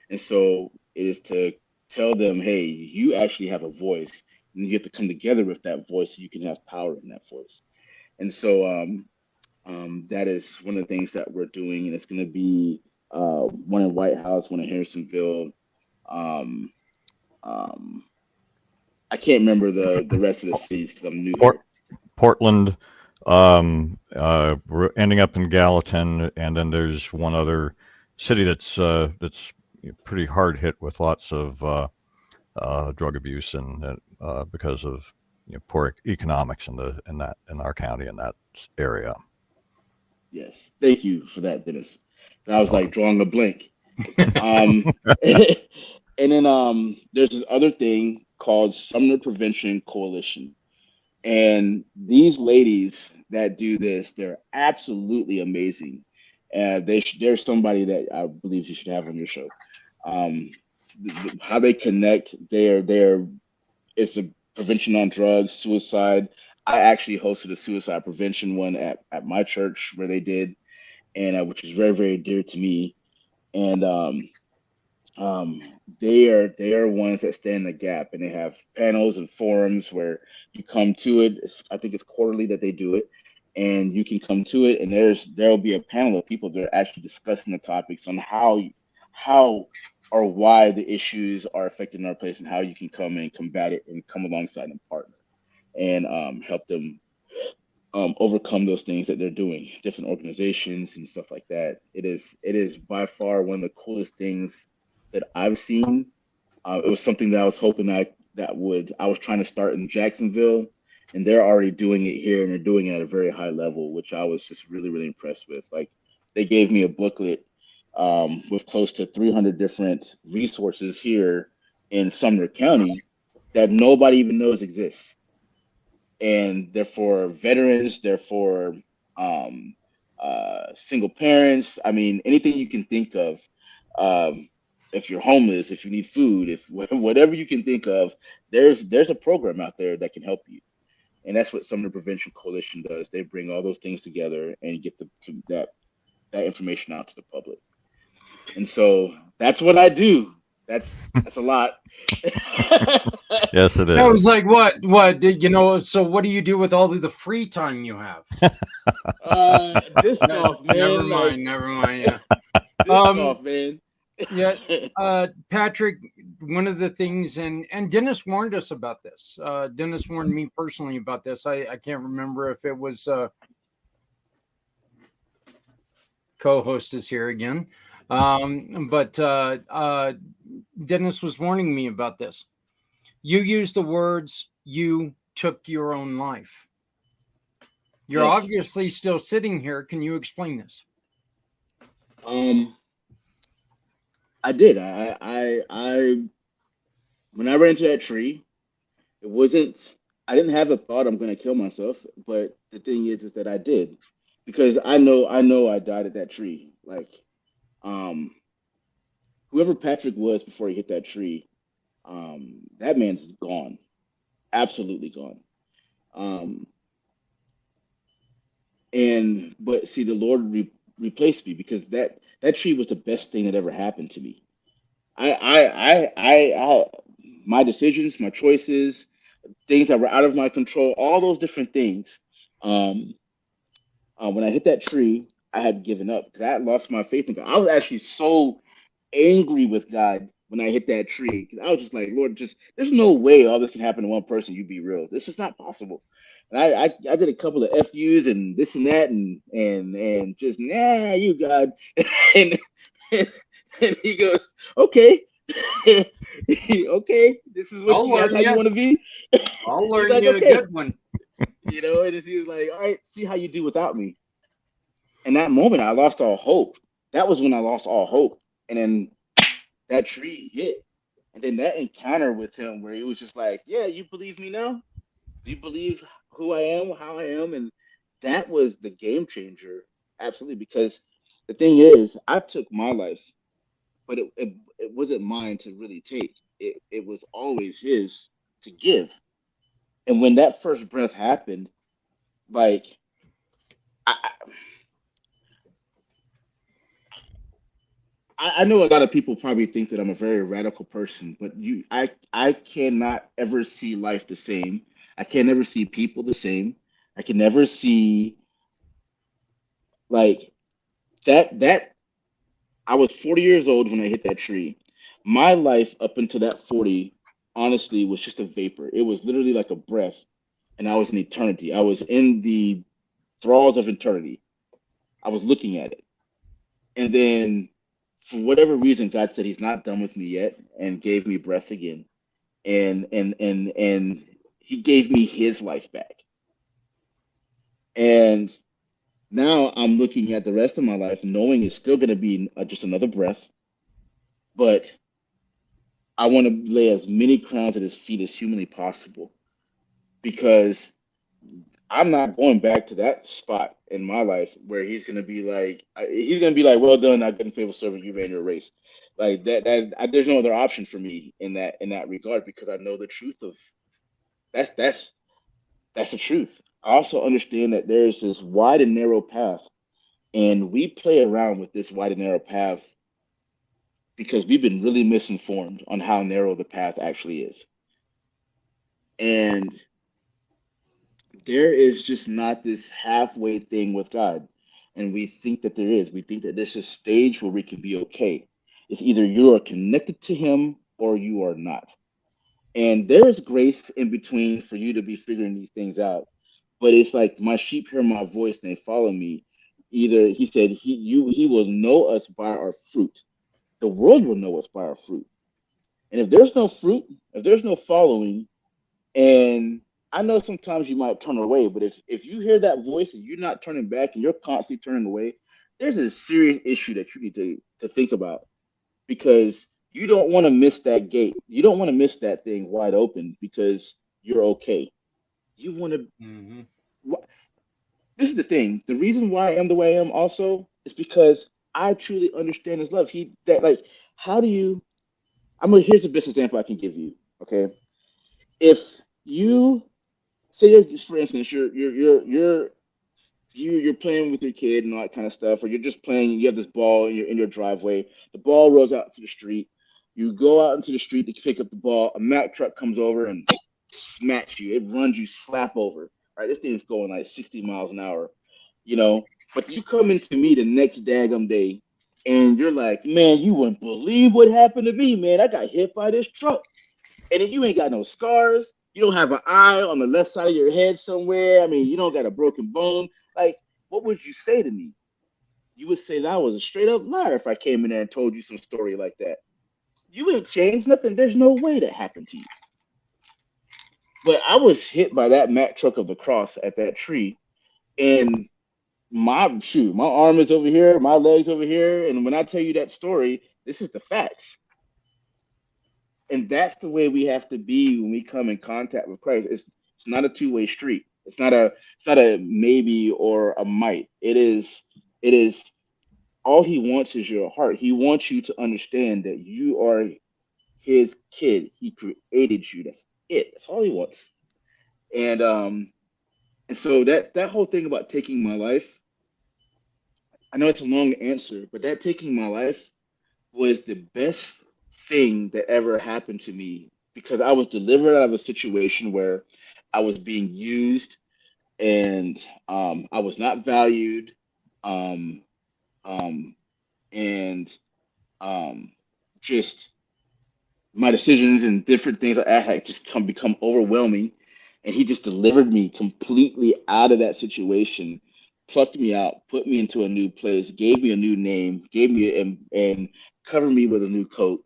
And so it is to tell them, hey, you actually have a voice, and you have to come together with that voice so you can have power in that voice. And so that is one of the things that we're doing, and it's going to be one in White House, one in Harrisonville. Um, um, I can't remember the rest of the cities because I'm new here. Portland, we're ending up in Gallatin, and then there's one other city that's pretty hard hit with lots of drug abuse and because of poor economics in our county in that area. Yes, thank you for that, Dennis. I was Welcome. like drawing a blank. And then there's this other thing called Sumner Prevention Coalition. And these ladies that do this, they're absolutely amazing. They're somebody that I believe you should have on your show. How they connect, it's a prevention on drugs, suicide. I actually hosted a suicide prevention one at my church where they did, and which is very, very dear to me. And they are ones that stand in the gap, and they have panels and forums where you come to it. I think it's quarterly that they do it, and you can come to it, and there'll be a panel of people that are actually discussing the topics on how or why the issues are affecting our place and how you can come and combat it and come alongside and partner and help them overcome those things that they're doing, different organizations and stuff like that. It is by far one of the coolest things that I've seen. It was something that I was hoping I was trying to start in Jacksonville, and they're already doing it here, and they're doing it at a very high level, which I was just really, really impressed with. Like, they gave me a booklet with close to 300 different resources here in Sumner County that nobody even knows exists. And they're for veterans, they're for single parents. I mean, anything you can think of. If you're homeless, if you need food, if whatever you can think of, there's a program out there that can help you. And that's what Sumner Prevention Coalition does. They bring all those things together and get that information out to the public. And so that's what I do. That's a lot. Yes, it is. I was like, what? So what do you do with all of the free time you have? Disc golf, man. Never mind. Yeah. Disc golf, man. Yeah, Patrick, one of the things, and Dennis warned us about this. Dennis warned me personally about this. I can't remember if it was co-host is here again. But Dennis was warning me about this. You used the words, you took your own life. You're Yes. obviously still sitting here. Can you explain this? I did. I when I ran into that tree, I didn't have the thought I'm gonna kill myself, but the thing is that I did, because I know I died at that tree. Like, whoever Patrick was before he hit that tree, that man's gone, absolutely gone. But see, the Lord replaced me, because that tree was the best thing that ever happened to me. I my decisions, my choices, things that were out of my control, all those different things. When I hit that tree, I had given up because I had lost my faith in God. I was actually so angry with God when I hit that tree, because I was just like, Lord, there's no way all this can happen to one person. You be real. This is not possible. And I did a couple of FUs and this and that and just, nah, you God. and, and he goes, okay. Okay, this is I'll what learn how you ya. want to be. I'll learn like, you okay. a good one. And he was like, all right, see how you do without me. In that moment, I lost all hope. That was when I lost all hope. And then that tree hit. And then that encounter with him where he was just like, yeah, you believe me now? Do you believe who I am, how I am? And that was the game changer. Absolutely. Because the thing is, I took my life, but it wasn't mine to really take. It was always his to give. And when that first breath happened, like, I know a lot of people probably think that I'm a very radical person, but I cannot ever see life the same. I can never see people the same. I can never see, like, that I was 40 years old when I hit that tree. My life up until that 40, honestly, was just a vapor. It was literally like a breath, and I was in eternity. I was in the thralls of eternity. I was looking at it. And then for whatever reason, God said He's not done with me yet, and gave me breath again, and He gave me His life back. And now I'm looking at the rest of my life, knowing it's still going to be just another breath, but I want to lay as many crowns at His feet as humanly possible, because I'm not going back to that spot in my life where he's gonna be like, well done, not good and faithful servant, you ran your race. Like there's no other option for me in that regard, because I know the truth of that's that's the truth. I also understand that there's this wide and narrow path, and we play around with this wide and narrow path because we've been really misinformed on how narrow the path actually is. And there is just not this halfway thing with God. And we think that there is. We think that there's a stage where we can be okay. It's either you are connected to Him or you are not. And there is grace in between for you to be figuring these things out. But it's like, my sheep hear my voice and they follow me. Either He said he will know us by our fruit. The world will know us by our fruit. And if there's no fruit, if there's no following, and I know sometimes you might turn away, but if you hear that voice and you're not turning back and you're constantly turning away, there's a serious issue that you need to think about, because you don't want to miss that gate. You don't want to miss that thing wide open because you're okay. You want to. Mhm. This is the thing. The reason why I am the way I am also is because I truly understand His love. How do you? Here's the best example I can give you. Okay, if you say, for instance, you're playing with your kid and all that kind of stuff, or you're just playing, you have this ball in your driveway, the ball rolls out to the street, you go out into the street to pick up the ball, a Mack truck comes over and smacks you, it runs you slap over, right? This thing is going like 60 miles an hour, but you come into me the next daggum day and you're like, man, you wouldn't believe what happened to me, man. I got hit by this truck. And then you ain't got no scars. You don't have an eye on the left side of your head somewhere. I mean, you don't got a broken bone. Like, what would you say to me? You would say that I was a straight up liar if I came in there and told you some story like that. You ain't changed nothing. There's no way that happened to you. But I was hit by that Mack truck of the cross at that tree, and my arm is over here, my legs over here, and when I tell you that story, this is the facts. And that's the way we have to be when we come in contact with Christ. It's not a two-way street. It's not a maybe or a might. It is all He wants is your heart. He wants you to understand that you are His kid. He created you. That's it. That's all He wants. And so that whole thing about taking my life, I know it's a long answer, but that taking my life was the best thing that ever happened to me, because I was delivered out of a situation where I was being used, and I was not valued, um, um, and just my decisions and different things I had just become overwhelming, and He just delivered me completely out of that situation, plucked me out, put me into a new place, gave me a new name, gave me and covered me with a new coat.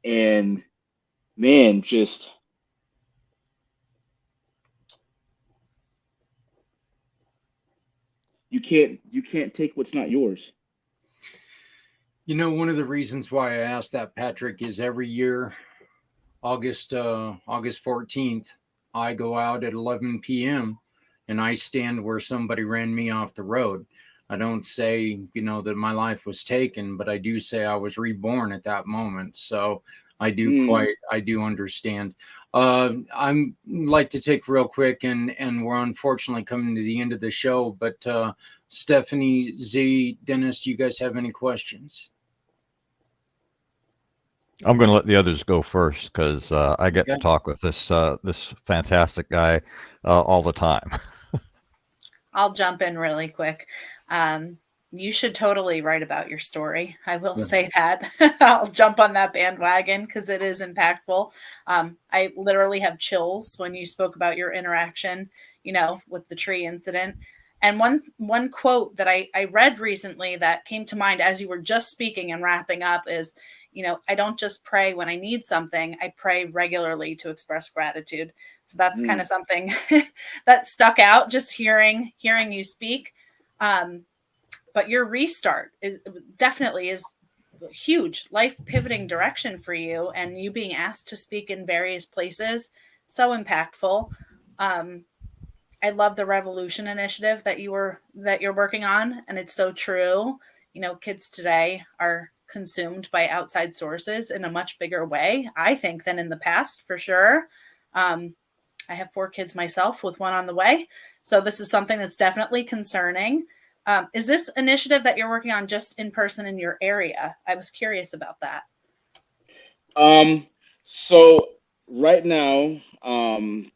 And man, just you can't take what's not yours. One of the reasons why I asked that, Patrick, is every year, August 14th, I go out at 11 p.m. and I stand where somebody ran me off the road. I don't say, that my life was taken, but I do say I was reborn at that moment. So I do understand. I'm like to take real quick, and we're unfortunately coming to the end of the show, but Stephanie, Z, Dennis, do you guys have any questions? I'm going to let the others go first because I get Yeah. to talk with this fantastic guy all the time. I'll jump in really quick. You should totally write about your story. I will say that. I'll jump on that bandwagon because it is impactful. I literally have chills when you spoke about your interaction, with the tree incident. And one quote that I read recently that came to mind as you were just speaking and wrapping up is, I don't just pray when I need something, I pray regularly to express gratitude. So that's kind of something that stuck out just hearing you speak. But your restart is definitely a huge life pivoting direction for you, and you being asked to speak in various places, so impactful. I love the Revolution initiative that you're working on, and it's so true. Kids today are consumed by outside sources in a much bigger way, I think, than in the past, for sure. I have 4 kids myself, with one on the way, so this is something that's definitely concerning. Is this initiative that you're working on just in person in your area? I was curious about that. So right now,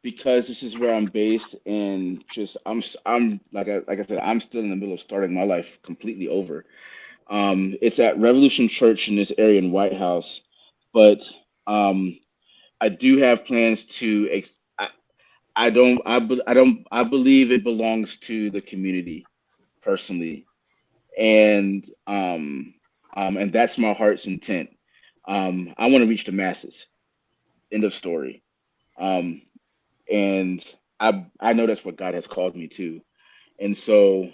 because this is where I'm based, and just I'm like I said, I'm still in the middle of starting my life completely over. It's at Revolution Church in this area in White House, but I do have plans to. I believe it belongs to the community personally, and that's my heart's intent. I want to reach the masses. End of story. And I know that's what God has called me to. And so,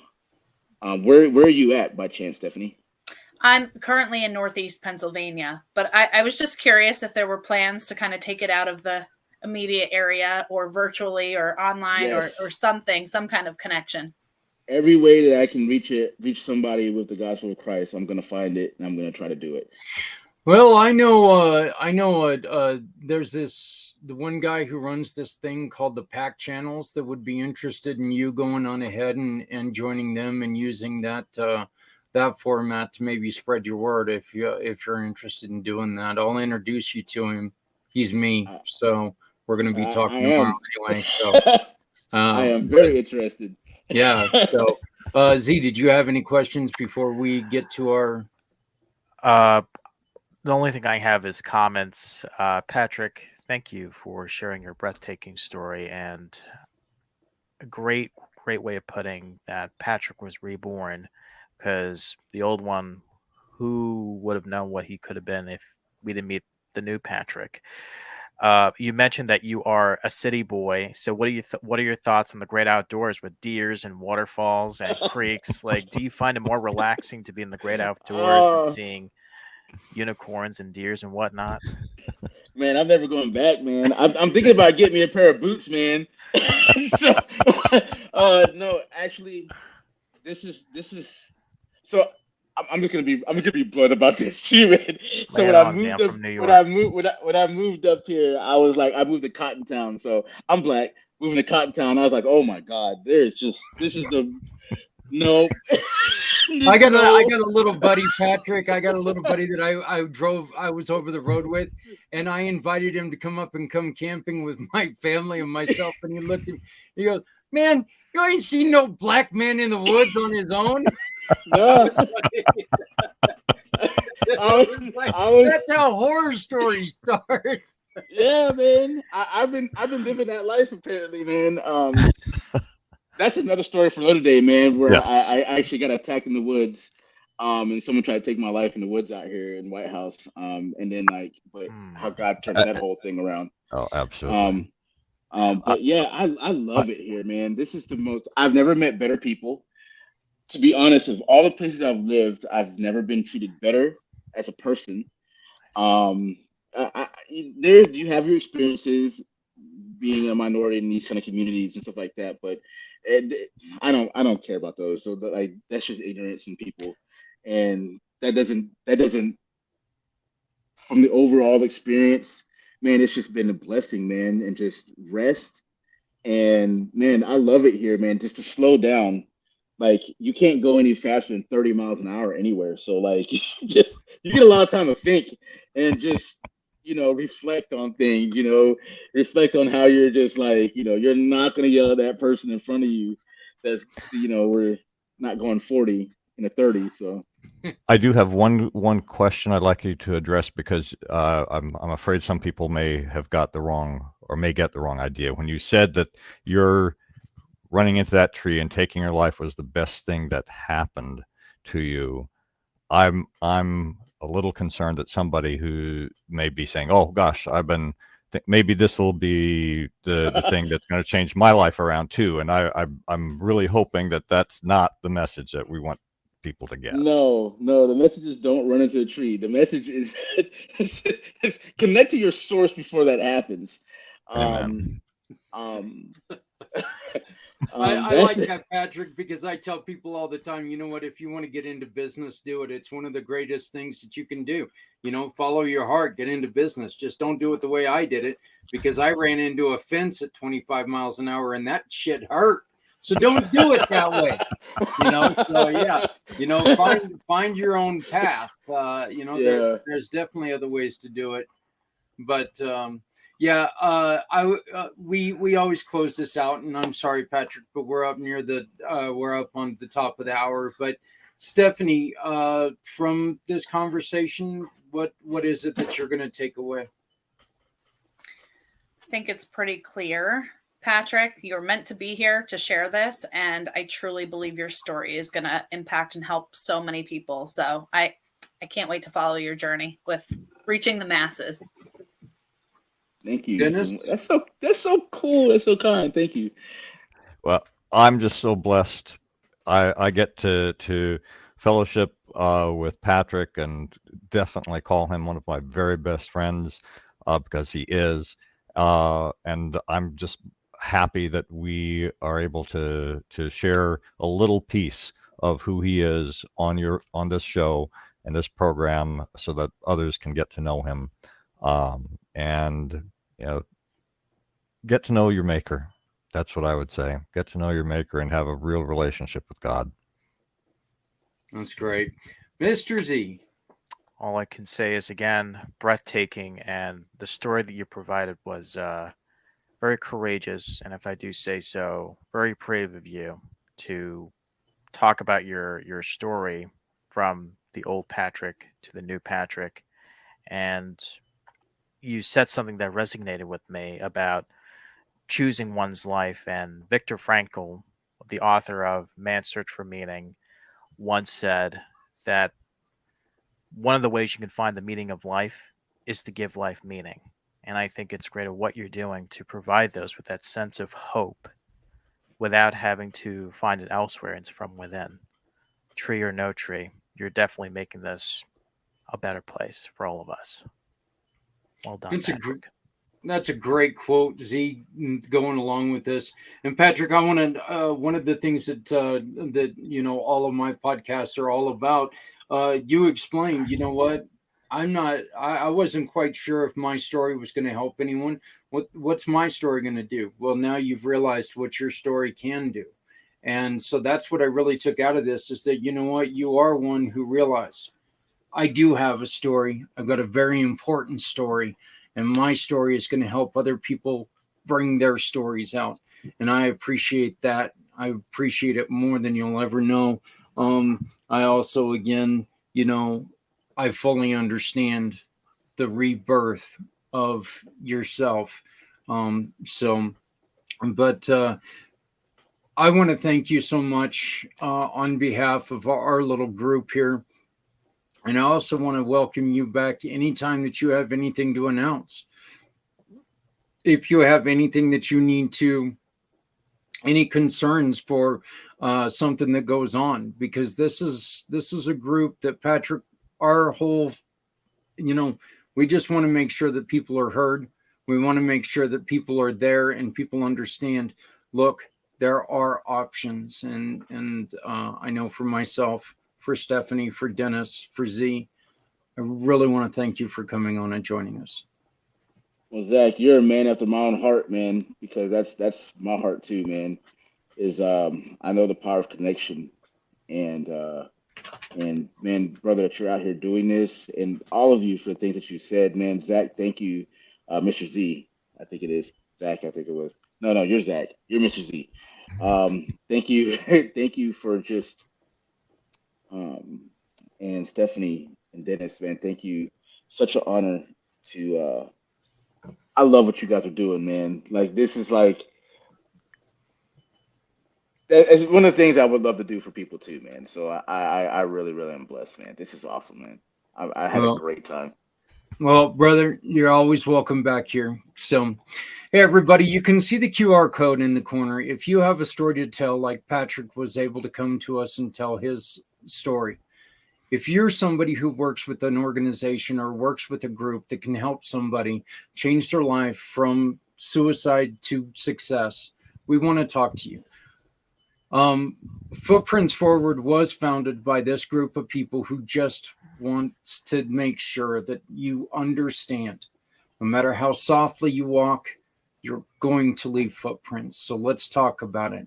where are you at by chance, Stephanie? I'm currently in Northeast Pennsylvania, but I was just curious if there were plans to kind of take it out of the immediate area, or virtually, or online, Yes. or something, some kind of connection. Every way that I can reach somebody with the gospel of Christ, I'm going to find it, and I'm going to try to do it. Well, I know there's the one guy who runs this thing called the Pack Channels that would be interested in you going on ahead and joining them and using that format to maybe spread your word if you're interested in doing that. I'll introduce you to him. He's me, so we're going to be talking tomorrow anyway. So I am very interested. Yeah. So, Z, did you have any questions before we get to our? The only thing I have is comments. Patrick, thank you for sharing your breathtaking story, and a great way of putting that Patrick was reborn, because the old one, who would have known what he could have been if we didn't meet the new Patrick? You mentioned that you are a city boy. So what are your thoughts on the great outdoors with deers and waterfalls and creeks? Like, do you find it more relaxing to be in the great outdoors and seeing unicorns and deers and whatnot? Man, I'm never going back, man. I'm thinking about getting me a pair of boots, man. So, no, actually, this is. So I'm just gonna be blunt about this too, man. So when I moved up here, I was like, I moved to Cottontown. So I'm black, moving to Cottontown. I was like, oh my God, this is the no. I got a little buddy, Patrick. I got a little buddy that I was over the road with, and I invited him to come camping with my family and myself. And he looked at me, he goes, "Man, you ain't seen no black man in the woods on his own." No. That's how horror stories start. Yeah, man. I've been living that life apparently, man. That's another story for another day, man, where yes. I actually got attacked in the woods. And someone tried to take my life in the woods out here in White House. And then but how God turned that whole thing around. Oh, absolutely. But yeah, I love it here, man. This is the most, I've never met better people. To be honest, of all the places I've lived, I've never been treated better as a person. You have your experiences being a minority in these kind of communities and stuff like that, but I don't care about those. So that's just ignorance in people, and that doesn't from the overall experience, man. It's just been a blessing, man, and just rest. And man, I love it here, man. Just to slow down. Like, you can't go any faster than 30 miles an hour anywhere. So like, you get a lot of time to think and just, reflect on things, reflect on how you're just like, you're not going to yell at that person in front of you. That's, we're not going 40 in a 30. So I do have one question I'd like you to address, because I'm afraid some people may get the wrong idea. When you said that your running into that tree and taking your life was the best thing that happened to you, I'm a little concerned that somebody who may be saying, "Oh gosh, maybe this will be the thing that's going to change my life around too." And I'm really hoping that that's not the message that we want people to get. No, the message is don't run into a tree. The message is connect to your source before that happens. Amen. I like that, Patrick, because I tell people all the time, you know what, if you want to get into business, do it. It's one of the greatest things that you can do. Follow your heart, get into business. Just don't do it the way I did it, because I ran into a fence at 25 miles an hour and that shit hurt. So don't do it that way. So yeah, find your own path. There's definitely other ways to do it. But we always close this out, and I'm sorry, Patrick, but we're up on the top of the hour. But Stephanie, from this conversation, what is it that you're going to take away? I think it's pretty clear, Patrick, you're meant to be here to share this, and I truly believe your story is going to impact and help so many people. So I can't wait to follow your journey with reaching the masses. Thank you. Dennis? That's so cool. That's so kind. Thank you. Well, I'm just so blessed. I get to fellowship with Patrick, and definitely call him one of my very best friends, because he is. And I'm just happy that we are able to share a little piece of who he is on this show and this program, so that others can get to know him, and get to know your maker. That's what I would say. Get to know your maker and have a real relationship with God. That's great. Mr. Z. All I can say is, again, breathtaking, and the story that you provided was very courageous, and if I do say so, very brave of you to talk about your story from the old Patrick to the new Patrick. And you said something that resonated with me about choosing one's life. And Viktor Frankl, the author of Man's Search for Meaning, once said that one of the ways you can find the meaning of life is to give life meaning. And I think it's great at what you're doing to provide those with that sense of hope without having to find it elsewhere. It's from within. Tree or no tree, you're definitely making this a better place for all of us. Well done, Patrick. That's a great quote, Z, going along with this. And Patrick, I want to, one of the things that all of my podcasts are all about, you explained, you know what, I wasn't quite sure if my story was going to help anyone. What's my story going to do? Well, now you've realized what your story can do. And so that's what I really took out of this, is that, you know what, you are one who realized, I do have a story. I've got a very important story, and my story is going to help other people bring their stories out. And I appreciate that. I appreciate it more than you'll ever know. I also, again, I fully understand the rebirth of yourself. But I want to thank you so much on behalf of our little group here. And I also want to welcome you back anytime that you have anything to announce. If you have anything that you need to, any concerns for something that goes on, because this is a group that Patrick, our whole, we just want to make sure that people are heard. We want to make sure that people are there and people understand, look, there are options. And I know for myself, for Stephanie, for Dennis, for Z, I really want to thank you for coming on and joining us. Well, Zach, you're a man after my own heart, man, because that's my heart too, man. I know the power of connection, and man, brother, that you're out here doing this, and all of you for the things that you said, man. Zach, thank you, Mr. Z, I think it is Zach. I think it was. No, you're Zach. You're Mr. Z. Thank you, thank you for just. And Stephanie and Dennis, man, thank you. Such an honor to. I love what you guys are doing, man. Like, this is like, It's one of the things I would love to do for people too, man. So I really, really am blessed, man. This is awesome, man. I had a Well, great time. well, brother, you're always welcome back here. So, hey, everybody, you can see the QR code in the corner. If you have a story to tell, like Patrick was able to come to us and tell his story, if you're somebody who works with an organization or works with a group that can help somebody change their life from suicide to success, we want to talk to you. Footprints Forward was founded by this group of people who just wants to make sure that you understand, no matter how softly you walk, you're going to leave footprints. So let's talk about it.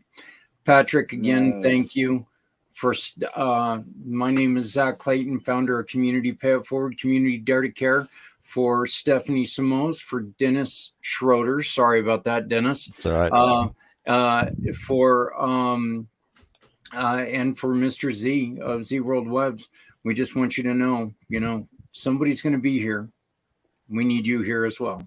Patrick, again, thank Nice. you. First, my name is Zach Clayton, founder of Community Pay It Forward, Community Dare to Care. For Stephanie Simoes, for Dennis Schroeder. Sorry about that, Dennis. It's all right. And for Mr. Z of Z World Webs. We just want you to know, somebody's going to be here. We need you here as well.